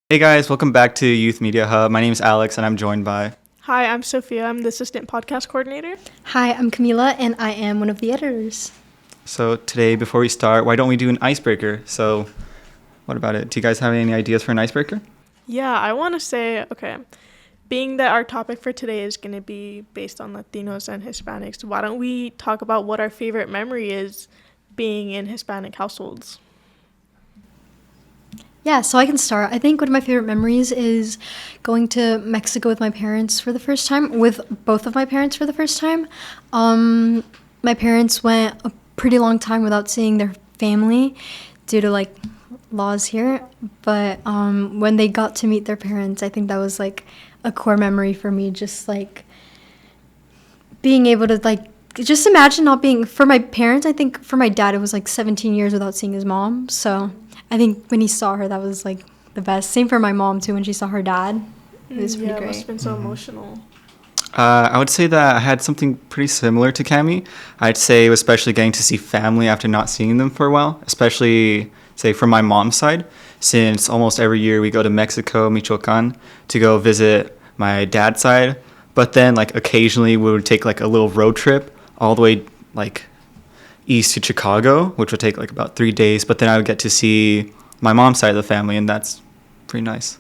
Hey guys, welcome back to Youth Media Hub. My name is Alex and I'm joined by... Hi, I'm Sophia. I'm the assistant podcast coordinator. Hi, I'm Camila, and I am one of the editors. So today, before we start, why don't we do an icebreaker? So what about it? Do you guys have any ideas for an icebreaker? Yeah, I want to say, being that our topic for today is going to be based on Latinos and Hispanics, why don't we talk about what our favorite memory is being in Hispanic households? Yeah, so I can start. I think one of my favorite memories is going to Mexico with my parents for the first time, with both of my parents for the first time. My parents went a pretty long time without seeing their family due to laws here, but when they got to meet their parents, I think that was a core memory for me, just being able to just imagine not being, for my parents, I think for my dad it was 17 years without seeing his mom, so I think when he saw her, that was the best. Same for my mom too, when she saw her dad. It was pretty It great. must have been so emotional. I would say that I had something pretty similar to Cami. I'd say especially getting to see family after not seeing them for a while, especially say from my mom's side, since almost every year we go to Mexico, Michoacan, to go visit my dad's side. But then occasionally we would take a little road trip all the way east to Chicago, which would take about 3 days. But then I would get to see my mom's side of the family, and that's pretty nice.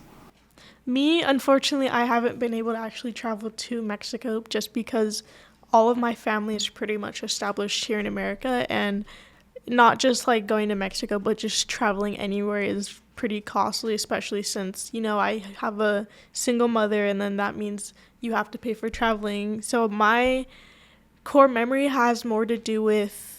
Me, unfortunately, I haven't been able to actually travel to Mexico just because all of my family is pretty much established here in America, and not just going to Mexico, but just traveling anywhere is pretty costly, especially since, I have a single mother, and then that means you have to pay for traveling. So my core memory has more to do with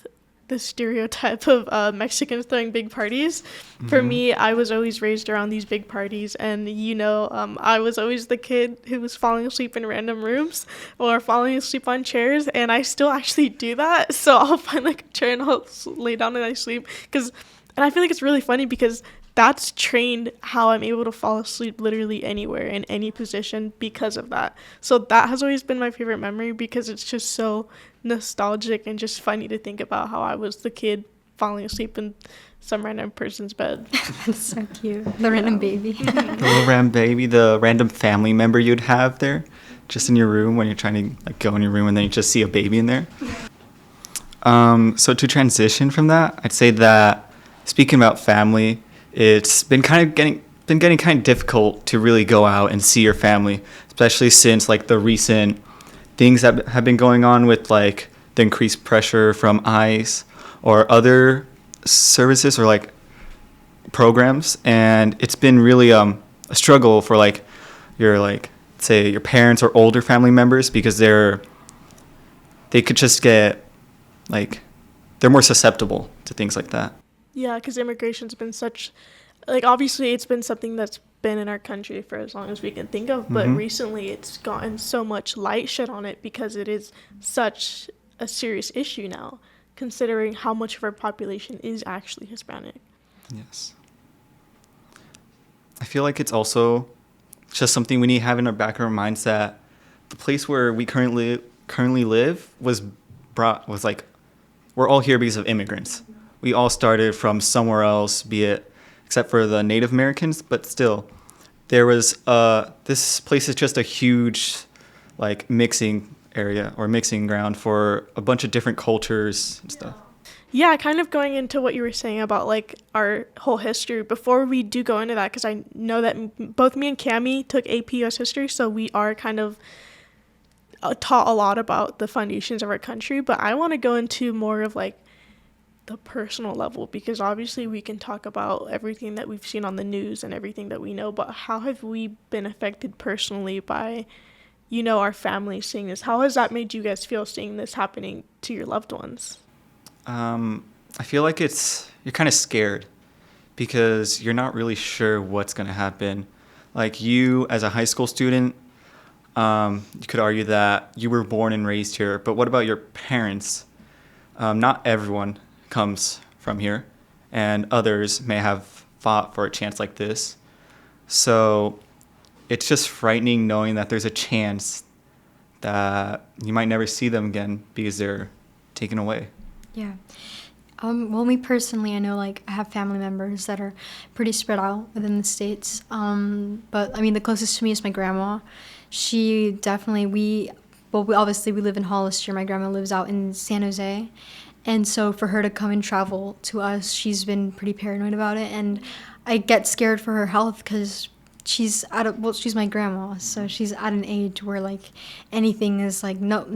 the stereotype of Mexicans throwing big parties. Mm-hmm. For me, I was always raised around these big parties, and I was always the kid who was falling asleep in random rooms or falling asleep on chairs, and I still actually do that. So I'll find a chair and I'll lay down and I sleep, and I feel like it's really funny because that's trained how I'm able to fall asleep literally anywhere in any position because of that. So that has always been my favorite memory because it's just so nostalgic and just funny to think about how I was the kid falling asleep in some random person's bed. That's so cute. The random baby. The little random baby, the random family member you'd have there just in your room when you're trying to go in your room and then you just see a baby in there. So to transition from that, I'd say that speaking about family, it's been getting kind of difficult to really go out and see your family, especially since the recent things that have been going on with the increased pressure from ICE or other services or programs, and it's been really a struggle for your say your parents or older family members because they could just get they're more susceptible to things like that. Yeah, because immigration's been such, obviously it's been something that's been in our country for as long as we can think of, but recently it's gotten so much light shed on it because it is such a serious issue now, considering how much of our population is actually Hispanic. Yes. I feel like it's also just something we need to have in our back of our minds that the place where we currently live was we're all here because of immigrants. We all started from somewhere else, be it except for the Native Americans, but still, there was this place is just a huge mixing area or mixing ground for a bunch of different cultures and stuff. Yeah, kind of going into what you were saying about our whole history. Before we do go into that, because I know that both me and Cami took AP US history, so we are kind of taught a lot about the foundations of our country. But I want to go into more of the personal level, because obviously we can talk about everything that we've seen on the news and everything that we know, but how have we been affected personally by our family seeing this? How has that made you guys feel seeing this happening to your loved ones? I feel like you're kind of scared because you're not really sure what's going to happen. You as a high school student, you could argue that you were born and raised here, but what about your parents? Not everyone comes from here, and others may have fought for a chance like this. So it's just frightening knowing that there's a chance that you might never see them again because they're taken away. Yeah. Well, me personally, I know like I have family members that are pretty spread out within the states. But I mean, the closest to me is my grandma. She definitely we obviously we live in Hollister. My grandma lives out in San Jose, and so for her to come and travel to us, she's been pretty paranoid about it, and I get scared for her health because she's my grandma, so she's at an age where like anything is like not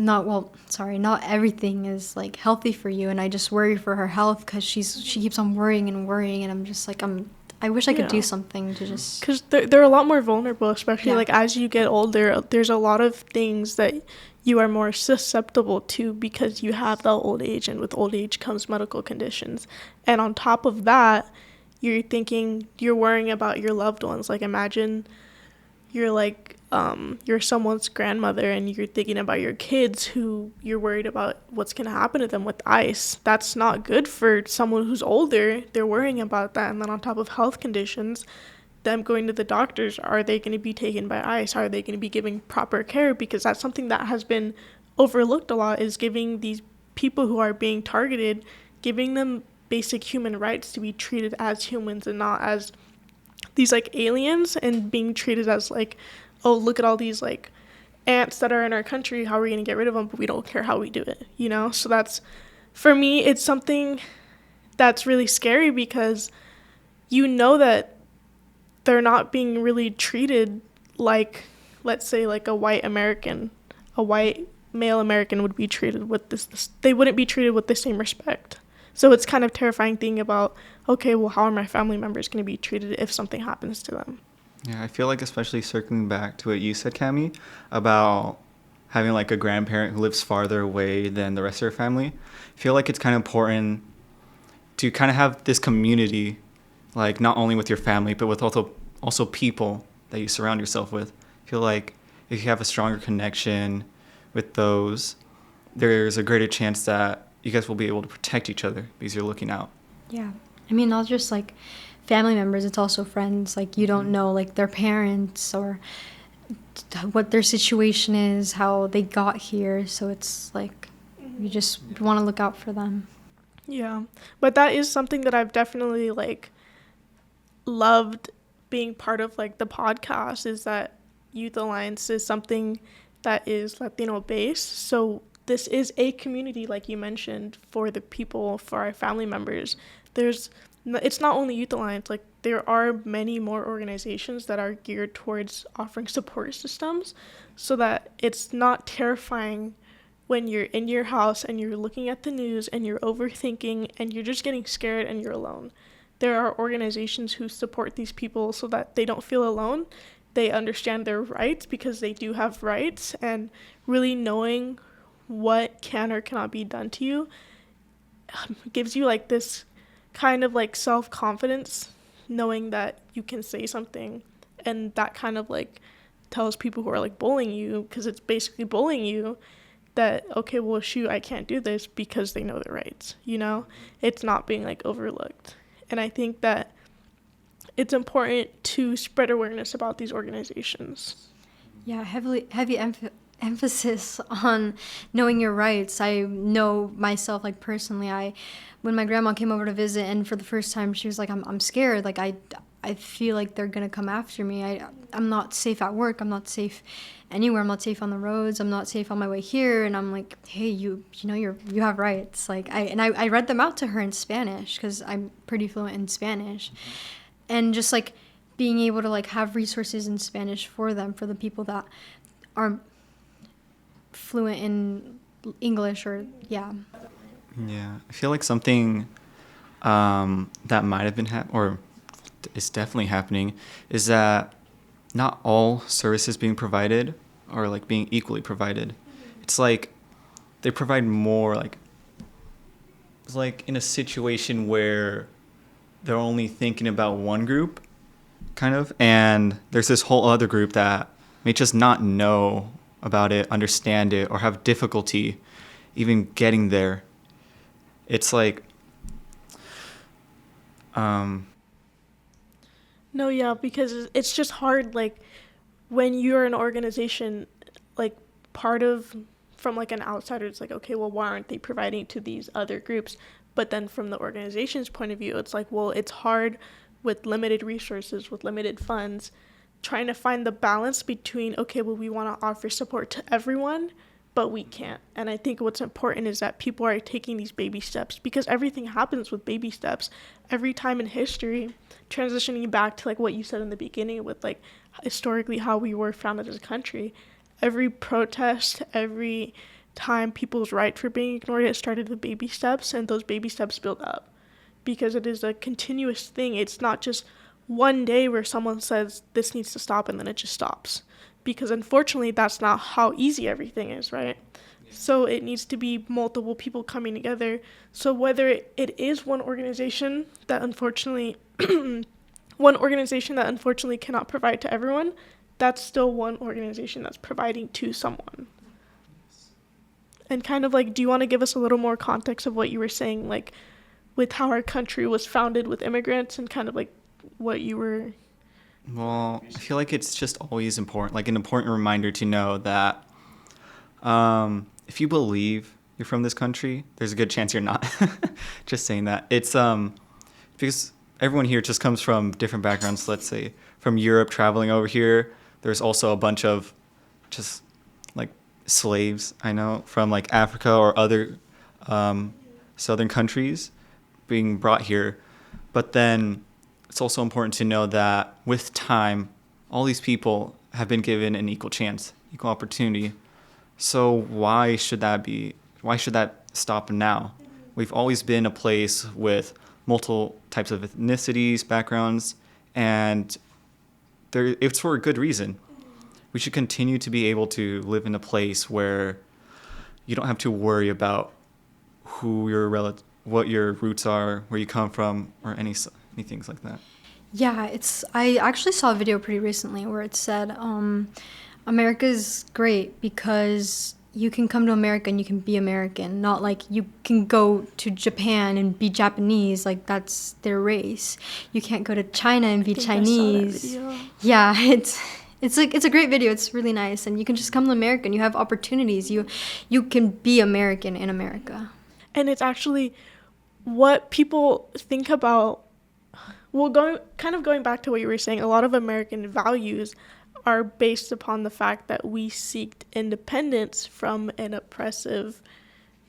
everything is like healthy for you, and I just worry for her health because she keeps on worrying and worrying, and I'm just like I wish I could do something to just because they're a lot more vulnerable, especially Yeah. like as you get older. There's a lot of things that you are more susceptible to because you have the old age, and with old age comes medical conditions, and on top of that you're worrying about your loved ones. Like imagine you're like you're someone's grandmother and you're thinking about your kids who you're worried about what's going to happen to them with ice. That's not good for someone who's older. They're worrying about that, and then on top of health conditions, them going to the doctors, are they going to be taken by ice? Are they going to be giving proper care? Because that's something that has been overlooked a lot, is giving these people who are being targeted, giving them basic human rights to be treated as humans and not as these like aliens, and being treated as like, oh, look at all these like ants that are in our country, how are we going to get rid of them, but we don't care how we do it, you know? So that's, for me, it's something that's really scary because you know that they're not being really treated like, let's say, like a white male American would be treated with this, they wouldn't be treated with the same respect. So it's kind of terrifying thing about, okay, well, how are my family members going to be treated if something happens to them? Yeah, I feel like, especially circling back to what you said, Cami, about having like a grandparent who lives farther away than the rest of their family, I feel like it's kind of important to kind of have this community, like not only with your family, but with also people that you surround yourself with. I feel like if you have a stronger connection with those, there's a greater chance that you guys will be able to protect each other because you're looking out. Yeah. I mean, not just like family members, it's also friends. Like you don't know like their parents or what their situation is, how they got here. So it's like you just want to look out for them. Yeah. But that is something that I've definitely like loved being part of, like the podcast, is that Youth Alliance is something that is Latino based. So this is a community, like you mentioned, for the people, for our family members. It's not only Youth Alliance, like there are many more organizations that are geared towards offering support systems so that it's not terrifying when you're in your house and you're looking at the news and you're overthinking and you're just getting scared and you're alone. There are organizations who support these people so that they don't feel alone. They understand their rights because they do have rights, and really knowing what can or cannot be done to you gives you like this kind of like self-confidence, knowing that you can say something, and that kind of like tells people who are like bullying you, because it's basically bullying you, that okay, well shoot, I can't do this, because they know their rights, you know? It's not being like overlooked. And I think that it's important to spread awareness about these organizations. Yeah, heavy emphasis on knowing your rights. I know myself, like personally, when my grandma came over to visit, and for the first time she was like, I'm scared, like I feel like they're gonna come after me. I'm not safe at work, I'm not safe anywhere, I'm not safe on the roads, I'm not safe on my way here. And I'm like, hey, you know, you have rights. Like I read them out to her in Spanish because I'm pretty fluent in Spanish. And just like being able to like have resources in Spanish for them, for the people that are fluent in English, or yeah. Yeah, I feel like something that might have been or is definitely happening is that not all services being provided are like being equally provided. It's like they provide more, like it's like in a situation where they're only thinking about one group, kind of, and there's this whole other group that may just not know about it, understand it, or have difficulty even getting there. It's like No, yeah, because it's just hard, like, when you're an organization, like, part of, from, like, an outsider, it's like, okay, well, why aren't they providing to these other groups? But then from the organization's point of view, it's like, well, it's hard with limited resources, with limited funds, trying to find the balance between, okay, well, we want to offer support to everyone, but we can't. And I think what's important is that people are taking these baby steps, because everything happens with baby steps. Every time in history, transitioning back to like what you said in the beginning with like historically how we were founded as a country, every protest, every time people's rights were being ignored, it started with baby steps, and those baby steps build up, because it is a continuous thing. It's not just one day where someone says this needs to stop and then it just stops, because unfortunately that's not how easy everything is, right? So it needs to be multiple people coming together. So whether it is one organization that unfortunately cannot provide to everyone, that's still one organization that's providing to someone. And kind of like, do you want to give us a little more context of what you were saying, like with how our country was founded with immigrants, and kind of like what you were... Well, I feel like it's just always important, like an important reminder to know that if you believe you're from this country, there's a good chance you're not. Just saying that. It's because everyone here just comes from different backgrounds, let's say from Europe traveling over here. There's also a bunch of just like slaves, I know, from like Africa or other southern countries being brought here. But then it's also important to know that with time, all these people have been given an equal chance, equal opportunity. So why should that stop now? We've always been a place with multiple types of ethnicities, backgrounds, and it's for a good reason. We should continue to be able to live in a place where you don't have to worry about what your roots are, where you come from, or any things like that. Yeah, I actually saw a video pretty recently where it said America's great because you can come to America and you can be American, not like you can go to Japan and be Japanese, like that's their race. You can't go to China and be Chinese. Yeah, it's a great video. It's really nice, and you can just come to America and you have opportunities. You can be American in America. And it's actually what people think about. Well, going back to what you were saying, a lot of American values are based upon the fact that we seeked independence from an oppressive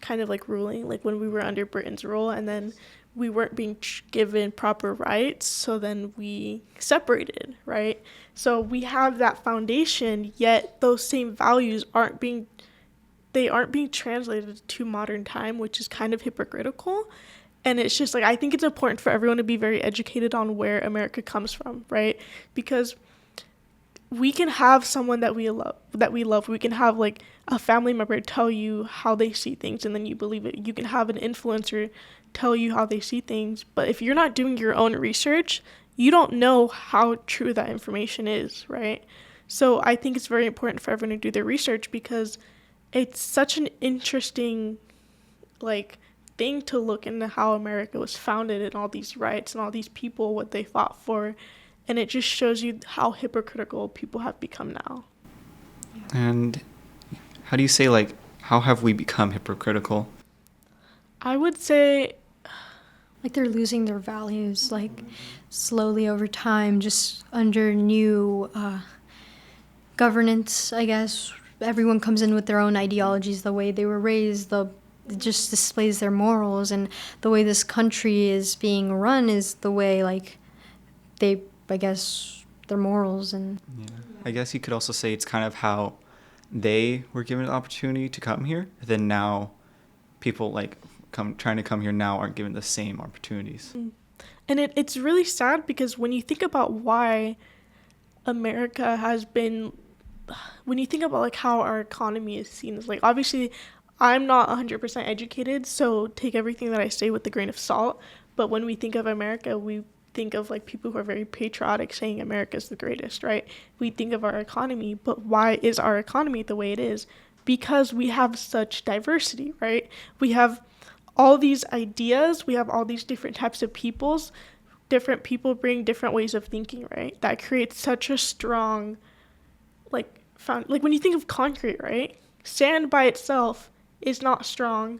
kind of like ruling, like when we were under Britain's rule, and then we weren't being given proper rights, so then we separated, right? So we have that foundation, yet those same values aren't being translated to modern time, which is kind of hypocritical. And it's just like, I think it's important for everyone to be very educated on where America comes from, right? Because we can have someone that we love. We can have like a family member tell you how they see things, and then you believe it. You can have an influencer tell you how they see things. But if you're not doing your own research, you don't know how true that information is, right? So I think it's very important for everyone to do their research, because it's such an interesting like thing to look into how America was founded and all these rights and all these people, what they fought for. And it just shows you how hypocritical people have become now. And how do you say, like, how have we become hypocritical? I would say... like they're losing their values, like slowly over time, just under new governance, I guess. Everyone comes in with their own ideologies, the way they were raised, it just displays their morals, and the way this country is being run is the way, like, I guess, their morals. And yeah. I guess you could also say it's kind of how they were given an opportunity to come here, then now people like trying to come here now aren't given the same opportunities. And it's really sad, because when you think about why America has been, when you think about like how our economy is seen, is like, obviously I'm not 100% educated, so take everything that I say with a grain of salt. But when we think of America, we think of like people who are very patriotic saying America's the greatest, right? We think of our economy, but why is our economy the way it is? Because we have such diversity, right? We have all these ideas, we have all these different types of peoples. Different people bring different ways of thinking, right? That creates such a strong, like when you think of concrete, right? Sand by itself is not strong.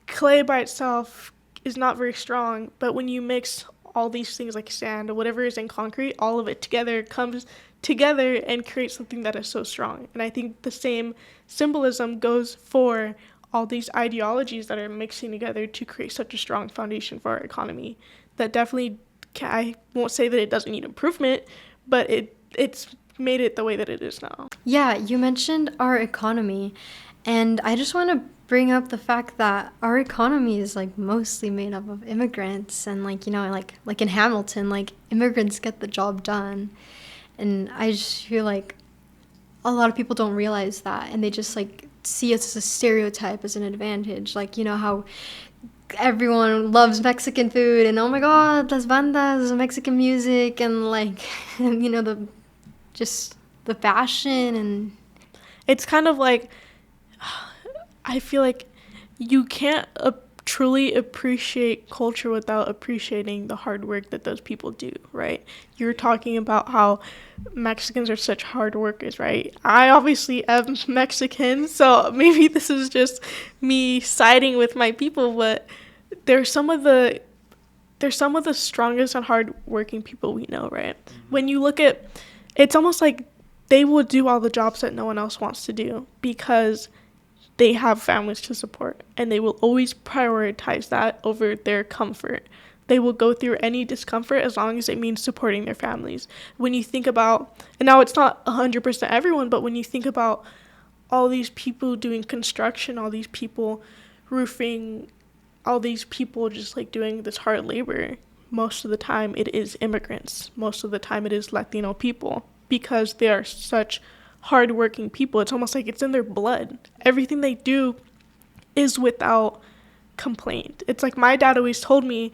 Clay by itself is not very strong, but when you mix all these things like sand or whatever is in concrete, all of it together comes together and creates something that is so strong. And I think the same symbolism goes for all these ideologies that are mixing together to create such a strong foundation for our economy that definitely I won't say that it doesn't need improvement, but it's made it the way that it is now. Yeah, you mentioned our economy, and I just want to bring up the fact that our economy is like mostly made up of immigrants, and like, you know, like in Hamilton, like immigrants get the job done. And I just feel like a lot of people don't realize that, and they just like see us as a stereotype, as an advantage. Like, you know how everyone loves Mexican food, and oh my god, las bandas, Mexican music, and like, you know, the fashion. And It's kind of like, I feel like you can't truly appreciate culture without appreciating the hard work that those people do, right? You're talking about how Mexicans are such hard workers, right? I obviously am Mexican, so maybe this is just me siding with my people, but they're some of the strongest and hard working people we know, right? When you look at, it's almost like they will do all the jobs that no one else wants to do because they have families to support, and they will always prioritize that over their comfort. They will go through any discomfort as long as it means supporting their families. When you think about, and now it's not 100% everyone, but when you think about all these people doing construction, all these people roofing, all these people just like doing this hard labor, most of the time it is immigrants. Most of the time it is Latino people, because they are such hardworking people. It's almost like it's in their blood. Everything they do is without complaint. It's like my dad always told me,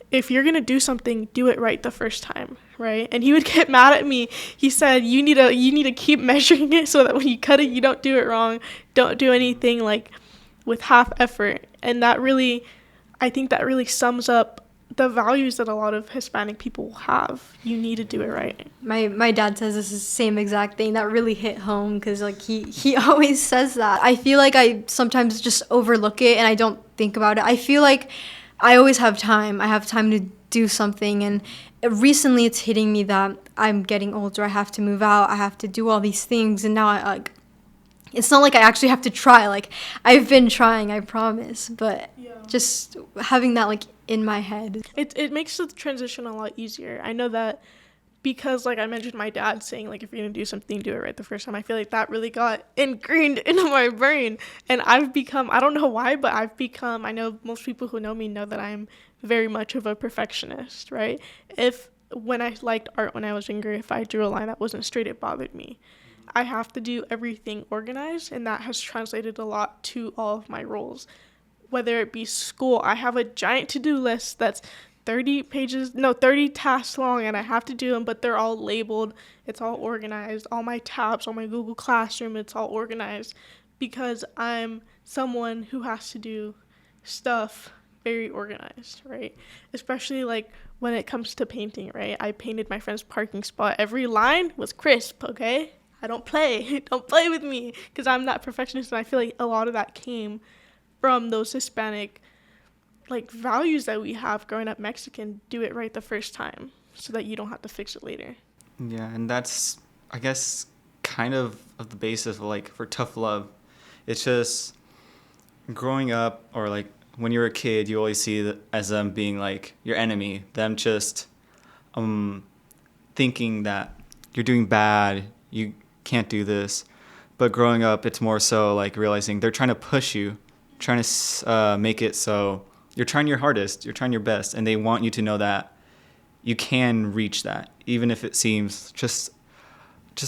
if you're gonna do something, do it right the first time, right? And he would get mad at me. He said, you need to keep measuring it so that when you cut it, you don't do it wrong. Don't do anything like with half effort. And that really, I think that really sums up the values that a lot of Hispanic people have. You need to do it right. my dad says this is the same exact thing. That really hit home, because like he always says that. I feel like I sometimes just overlook it and I don't think about it. I feel like I always have time. I have time to do something, and recently it's hitting me that I'm getting older. I have to move out. I have to do all these things, and now I like, it's not like I actually have to try. Like, I've been trying, I promise, but just having that like in my head. It makes the transition a lot easier. I know that because, like I mentioned, my dad saying, like, if you're going to do something, do it right the first time. I feel like that really got ingrained into my brain. And I've become, I don't know why, but I know most people who know me know that I'm very much of a perfectionist, right? When I liked art when I was younger, if I drew a line that wasn't straight, it bothered me. I have to do everything organized, and that has translated a lot to all of my roles. Whether it be school, I have a giant to-do list that's 30 tasks long, and I have to do them, but they're all labeled. It's all organized. All my tabs, all my Google Classroom, it's all organized because I'm someone who has to do stuff very organized, right? Especially like when it comes to painting, right? I painted my friend's parking spot. Every line was crisp, okay? I don't play. Don't play with me, because I'm that perfectionist, and I feel like a lot of that came from those Hispanic like values that we have growing up Mexican. Do it right the first time so that you don't have to fix it later. Yeah, and that's, I guess, kind of the basis of like for tough love. It's just growing up, or like when you're a kid, you always see that as them being like your enemy, them just thinking that you're doing bad, you can't do this. But growing up, it's more so like realizing they're trying to push you, trying to make it so you're trying your hardest, you're trying your best, and they want you to know that you can reach that, even if it seems just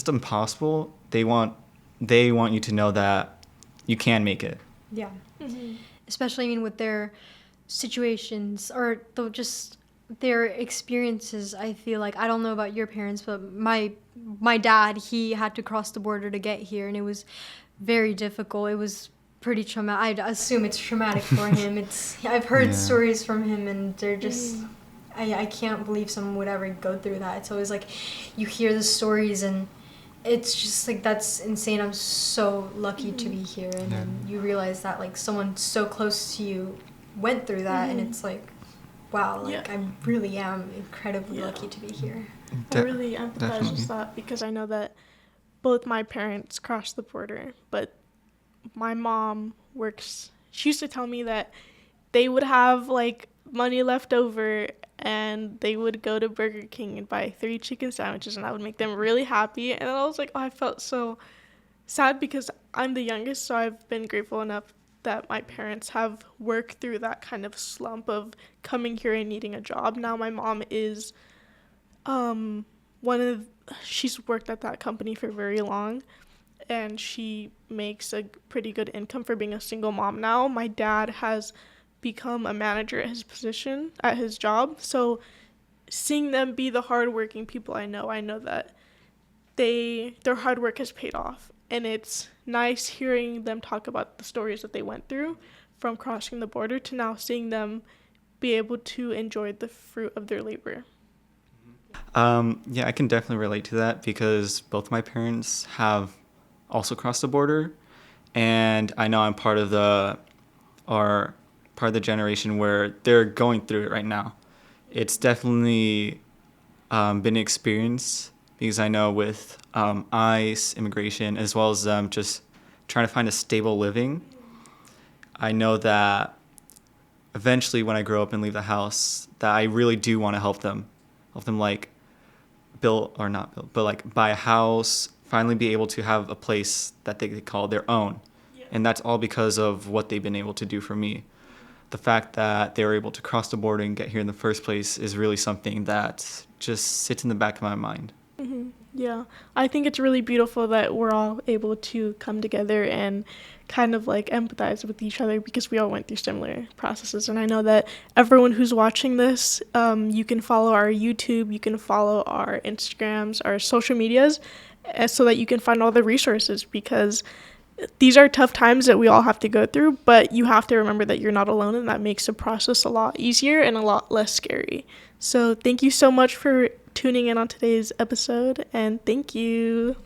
impossible. They want you to know that you can make it. Yeah. Mm-hmm. Especially, I mean, with their situations or just their experiences. I feel like, I don't know about your parents, but my dad, he had to cross the border to get here, and it was very difficult. It was pretty traumatic. I assume it's traumatic for him. I've heard stories from him, and they're just, I can't believe someone would ever go through that. It's always like you hear the stories, and it's just like, that's insane. I'm so lucky to be here. And then you realize that like someone so close to you went through that, and it's like, wow, like Yeah. I really am incredibly Yeah. lucky to be here. I really empathize Definitely. with that because I know that both my parents crossed the border, but my mom works. She used to tell me that they would have like money left over and they would go to Burger King and buy 3 chicken sandwiches, and that would make them really happy. And then I was like, oh, I felt so sad because I'm the youngest, so I've been grateful enough that my parents have worked through that kind of slump of coming here and needing a job. Now my mom is one of she's worked at that company for very long, and she makes a pretty good income for being a single mom now. My dad has become a manager at his position at his job, so seeing them be the hardworking people I know that their hard work has paid off, and it's nice hearing them talk about the stories that they went through from crossing the border to now seeing them be able to enjoy the fruit of their labor. Yeah, I can definitely relate to that because both my parents have also crossed the border, and I know I'm part of the generation where they're going through it right now. It's definitely been an experience because I know with ICE, immigration, as well as just trying to find a stable living, I know that eventually when I grow up and leave the house, that I really do want to help them like build or not build, but like buy a house, finally be able to have a place that they could call their own. And that's all because of what they've been able to do for me. The fact that they were able to cross the border and get here in the first place is really something that just sits in the back of my mind. Yeah, I think it's really beautiful that we're all able to come together and kind of like empathize with each other because we all went through similar processes. And I know that everyone who's watching this, you can follow our YouTube, you can follow our Instagrams, our social medias, so that you can find all the resources because these are tough times that we all have to go through, but you have to remember that you're not alone, and that makes the process a lot easier and a lot less scary. So thank you so much for tuning in on today's episode, and thank you.